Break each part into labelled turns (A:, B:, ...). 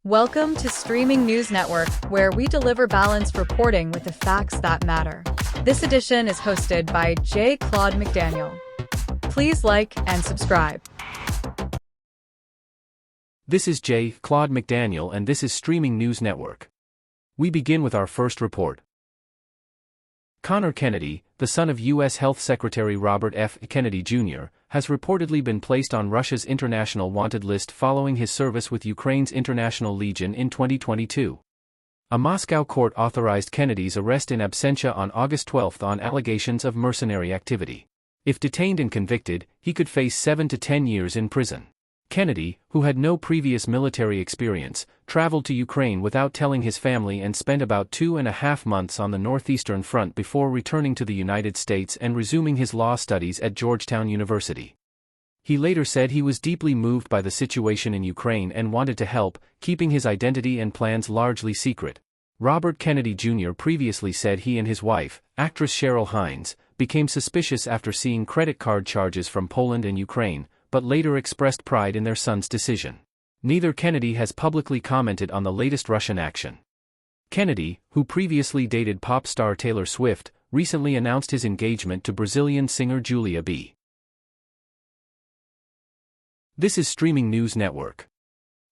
A: Welcome to Streaming News Network, where we deliver balanced reporting with the facts that matter. This edition is hosted by Claude McDaniel. Please like and subscribe.
B: This is Claude McDaniel and this is Streaming News Network. We begin with our first report. Conor Kennedy, the son of U.S. Health Secretary Robert F. Kennedy Jr., has reportedly been placed on Russia's international wanted list following his service with Ukraine's International Legion in 2022. A Moscow court authorized Kennedy's arrest in absentia on August 12 on allegations of mercenary activity. If detained and convicted, he could face 7 to 10 years in prison. Kennedy, who had no previous military experience, traveled to Ukraine without telling his family and spent about 2.5 months on the northeastern front before returning to the United States and resuming his law studies at Georgetown University. He later said he was deeply moved by the situation in Ukraine and wanted to help, keeping his identity and plans largely secret. Robert Kennedy Jr. previously said he and his wife, actress Cheryl Hines, became suspicious after seeing credit card charges from Poland and Ukraine, but later expressed pride in their son's decision. Neither Kennedy has publicly commented on the latest Russian action. Kennedy, who previously dated pop star Taylor Swift, recently announced his engagement to Brazilian singer Julia B. This is Streaming News Network.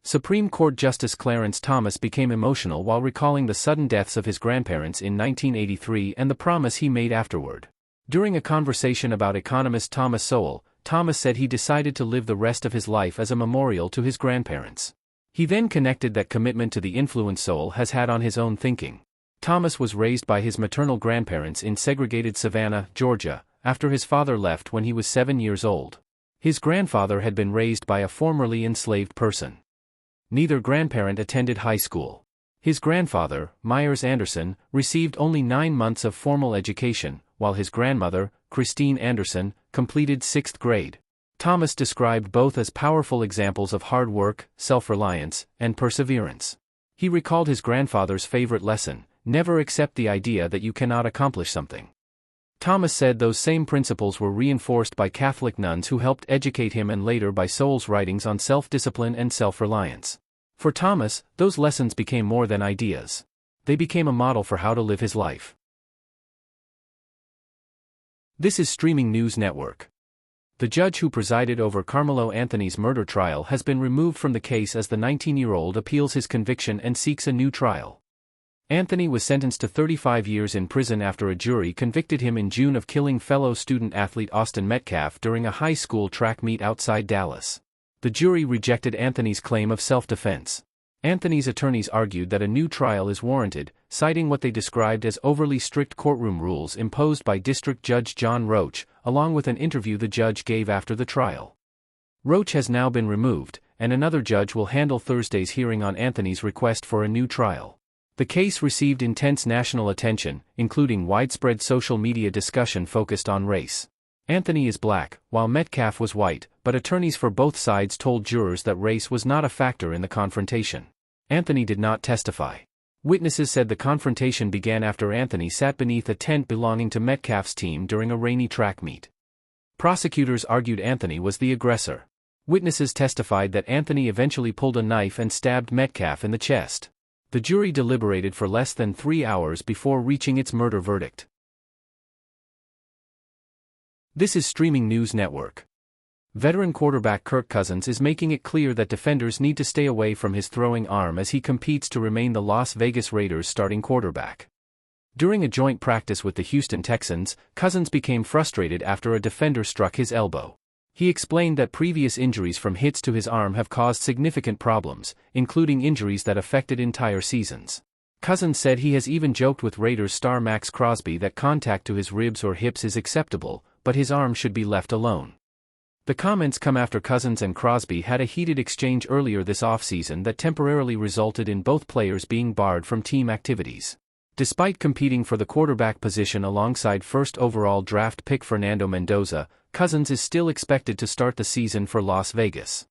B: Supreme Court Justice Clarence Thomas became emotional while recalling the sudden deaths of his grandparents in 1983 and the promise he made afterward. During a conversation about economist Thomas Sowell, Thomas said he decided to live the rest of his life as a memorial to his grandparents. He then connected that commitment to the influence Sowell has had on his own thinking. Thomas was raised by his maternal grandparents in segregated Savannah, Georgia, after his father left when he was 7 years old. His grandfather had been raised by a formerly enslaved person. Neither grandparent attended high school. His grandfather, Myers Anderson, received only 9 months of formal education, while his grandmother, Christine Anderson, completed 6th grade. Thomas described both as powerful examples of hard work, self-reliance, and perseverance. He recalled his grandfather's favorite lesson: never accept the idea that you cannot accomplish something. Thomas said those same principles were reinforced by Catholic nuns who helped educate him and later by Sowell's writings on self-discipline and self-reliance. For Thomas, those lessons became more than ideas. They became a model for how to live his life. This is Streaming News Network. The judge who presided over Karmelo Anthony's murder trial has been removed from the case as the 19-year-old appeals his conviction and seeks a new trial. Anthony was sentenced to 35 years in prison after a jury convicted him in June of killing fellow student-athlete Austin Metcalf during a high school track meet outside Dallas. The jury rejected Anthony's claim of self-defense. Anthony's attorneys argued that a new trial is warranted, citing what they described as overly strict courtroom rules imposed by District Judge John Roach, along with an interview the judge gave after the trial. Roach has now been removed, and another judge will handle Thursday's hearing on Anthony's request for a new trial. The case received intense national attention, including widespread social media discussion focused on race. Anthony is black, while Metcalf was white, but attorneys for both sides told jurors that race was not a factor in the confrontation. Anthony did not testify. Witnesses said the confrontation began after Anthony sat beneath a tent belonging to Metcalf's team during a rainy track meet. Prosecutors argued Anthony was the aggressor. Witnesses testified that Anthony eventually pulled a knife and stabbed Metcalf in the chest. The jury deliberated for less than 3 hours before reaching its murder verdict. This is Streaming News Network. Veteran quarterback Kirk Cousins is making it clear that defenders need to stay away from his throwing arm as he competes to remain the Las Vegas Raiders' starting quarterback. During a joint practice with the Houston Texans, Cousins became frustrated after a defender struck his elbow. He explained that previous injuries from hits to his arm have caused significant problems, including injuries that affected entire seasons. Cousins said he has even joked with Raiders star Max Crosby that contact to his ribs or hips is acceptable, but his arm should be left alone. The comments come after Cousins and Crosby had a heated exchange earlier this offseason that temporarily resulted in both players being barred from team activities. Despite competing for the quarterback position alongside first overall draft pick Fernando Mendoza, Cousins is still expected to start the season for Las Vegas.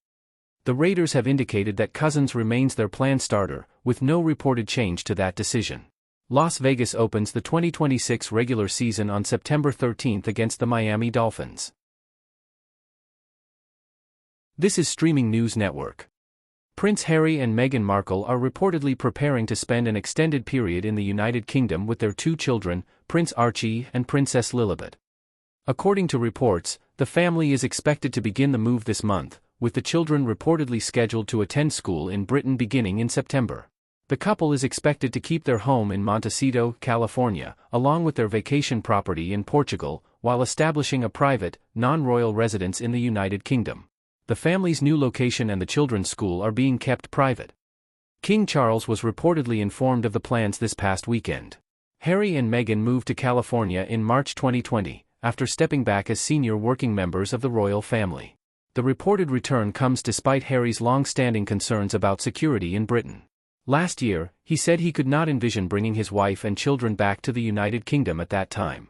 B: The Raiders have indicated that Cousins remains their planned starter, with no reported change to that decision. Las Vegas opens the 2026 regular season on September 13 against the Miami Dolphins. This is Streaming News Network. Prince Harry and Meghan Markle are reportedly preparing to spend an extended period in the United Kingdom with their two children, Prince Archie and Princess Lilibet. According to reports, the family is expected to begin the move this month, with the children reportedly scheduled to attend school in Britain beginning in September. The couple is expected to keep their home in Montecito, California, along with their vacation property in Portugal, while establishing a private, non-royal residence in the United Kingdom. The family's new location and the children's school are being kept private. King Charles was reportedly informed of the plans this past weekend. Harry and Meghan moved to California in March 2020, after stepping back as senior working members of the royal family. The reported return comes despite Harry's long-standing concerns about security in Britain. Last year, he said he could not envision bringing his wife and children back to the United Kingdom at that time.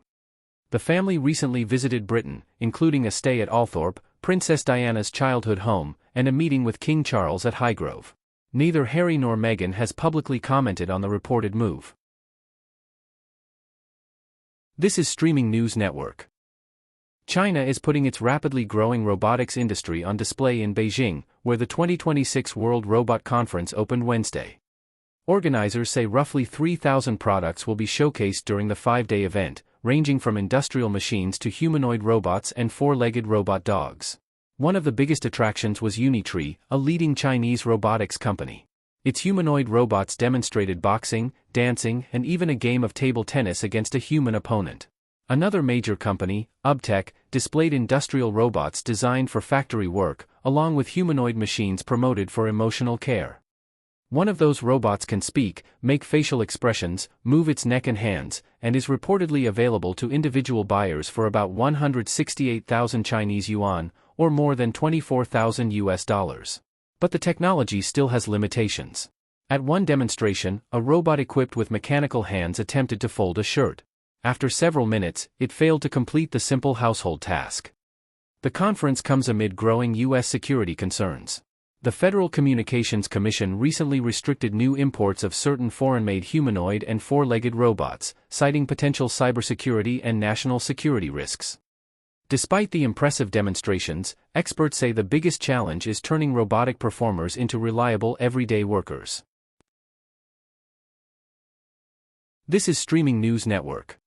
B: The family recently visited Britain, including a stay at Althorpe, Princess Diana's childhood home, and a meeting with King Charles at Highgrove. Neither Harry nor Meghan has publicly commented on the reported move. This is Streaming News Network. China is putting its rapidly growing robotics industry on display in Beijing, where the 2026 World Robot Conference opened Wednesday. Organizers say roughly 3,000 products will be showcased during the 5-day event, ranging from industrial machines to humanoid robots and four-legged robot dogs. One of the biggest attractions was Unitree, a leading Chinese robotics company. Its humanoid robots demonstrated boxing, dancing, and even a game of table tennis against a human opponent. Another major company, UBTech, displayed industrial robots designed for factory work, along with humanoid machines promoted for emotional care. One of those robots can speak, make facial expressions, move its neck and hands, and is reportedly available to individual buyers for about 168,000 Chinese yuan, or more than $24,000 US. But the technology still has limitations. At one demonstration, a robot equipped with mechanical hands attempted to fold a shirt. After several minutes, it failed to complete the simple household task. The conference comes amid growing U.S. security concerns. The Federal Communications Commission recently restricted new imports of certain foreign-made humanoid and four-legged robots, citing potential cybersecurity and national security risks. Despite the impressive demonstrations, experts say the biggest challenge is turning robotic performers into reliable everyday workers. This is Streaming News Network.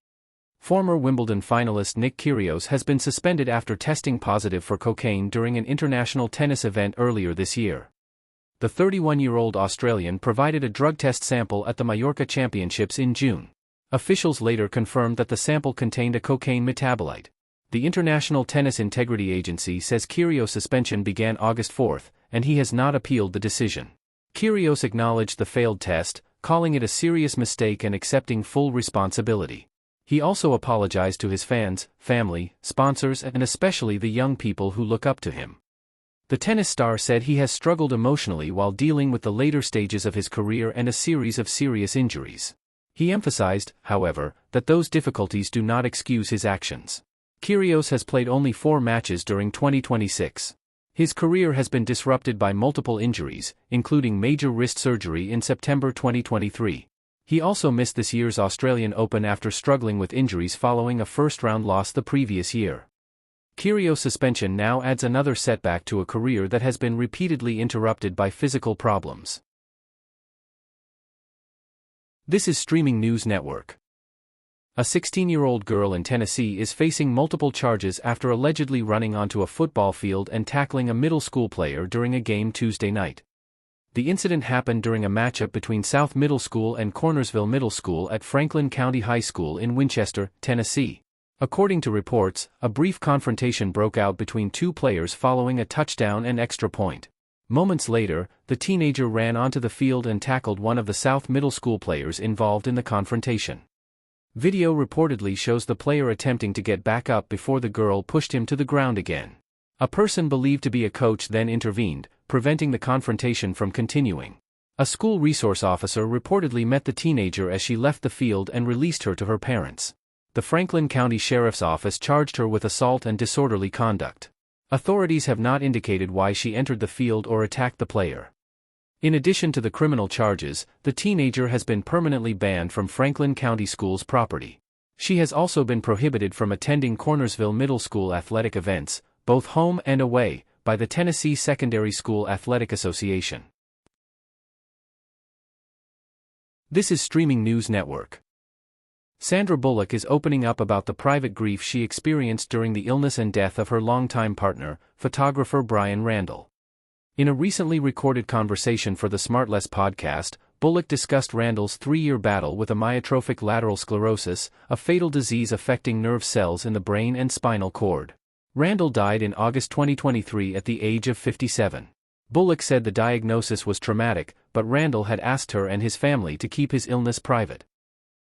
B: Former Wimbledon finalist Nick Kyrgios has been suspended after testing positive for cocaine during an international tennis event earlier this year. The 31-year-old Australian provided a drug test sample at the Mallorca Championships in June. Officials later confirmed that the sample contained a cocaine metabolite. The International Tennis Integrity Agency says Kyrgios' suspension began August 4, and he has not appealed the decision. Kyrgios acknowledged the failed test, calling it a serious mistake and accepting full responsibility. He also apologized to his fans, family, sponsors, and especially the young people who look up to him. The tennis star said he has struggled emotionally while dealing with the later stages of his career and a series of serious injuries. He emphasized, however, that those difficulties do not excuse his actions. Kyrgios has played only 4 matches during 2026. His career has been disrupted by multiple injuries, including major wrist surgery in September 2023. He also missed this year's Australian Open after struggling with injuries following a first-round loss the previous year. Kyrgios' suspension now adds another setback to a career that has been repeatedly interrupted by physical problems. This is Streaming News Network. A 16-year-old girl in Tennessee is facing multiple charges after allegedly running onto a football field and tackling a middle school player during a game Tuesday night. The incident happened during a matchup between South Middle School and Cornersville Middle School at Franklin County High School in Winchester, Tennessee. According to reports, a brief confrontation broke out between two players following a touchdown and extra point. Moments later, the teenager ran onto the field and tackled one of the South Middle School players involved in the confrontation. Video reportedly shows the player attempting to get back up before the girl pushed him to the ground again. A person believed to be a coach then intervened, preventing the confrontation from continuing. A school resource officer reportedly met the teenager as she left the field and released her to her parents. The Franklin County Sheriff's Office charged her with assault and disorderly conduct. Authorities have not indicated why she entered the field or attacked the player. In addition to the criminal charges, the teenager has been permanently banned from Franklin County Schools property. She has also been prohibited from attending Cornersville Middle School athletic events, both home and away, by the Tennessee Secondary School Athletic Association. This is Streaming News Network. Sandra Bullock is opening up about the private grief she experienced during the illness and death of her longtime partner, photographer Bryan Randall. In a recently recorded conversation for the Smartless podcast, Bullock discussed Randall's 3-year battle with amyotrophic lateral sclerosis, a fatal disease affecting nerve cells in the brain and spinal cord. Randall died in August 2023 at the age of 57. Bullock said the diagnosis was traumatic, but Randall had asked her and his family to keep his illness private.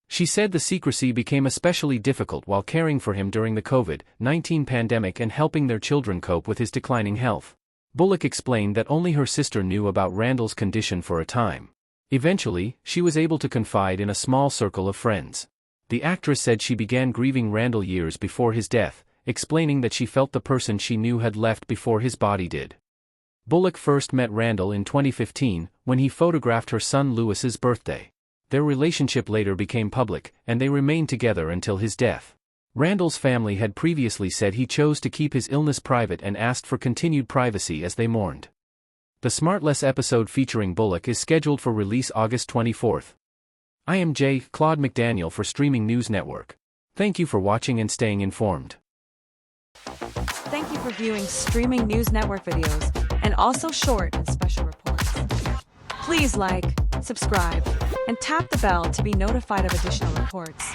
B: She said the secrecy became especially difficult while caring for him during the COVID-19 pandemic and helping their children cope with his declining health. Bullock explained that only her sister knew about Randall's condition for a time. Eventually, she was able to confide in a small circle of friends. The actress said she began grieving Randall years before his death, explaining that she felt the person she knew had left before his body did. Bullock first met Randall in 2015, when he photographed her son Lewis's birthday. Their relationship later became public, and they remained together until his death. Randall's family had previously said he chose to keep his illness private and asked for continued privacy as they mourned. The Smartless episode featuring Bullock is scheduled for release August 24. I am Claude McDaniel for Streaming News Network. Thank you for watching and staying informed.
C: Thank you for viewing Streaming News Network videos, and also short and special reports. Please like, subscribe, and tap the bell to be notified of additional reports.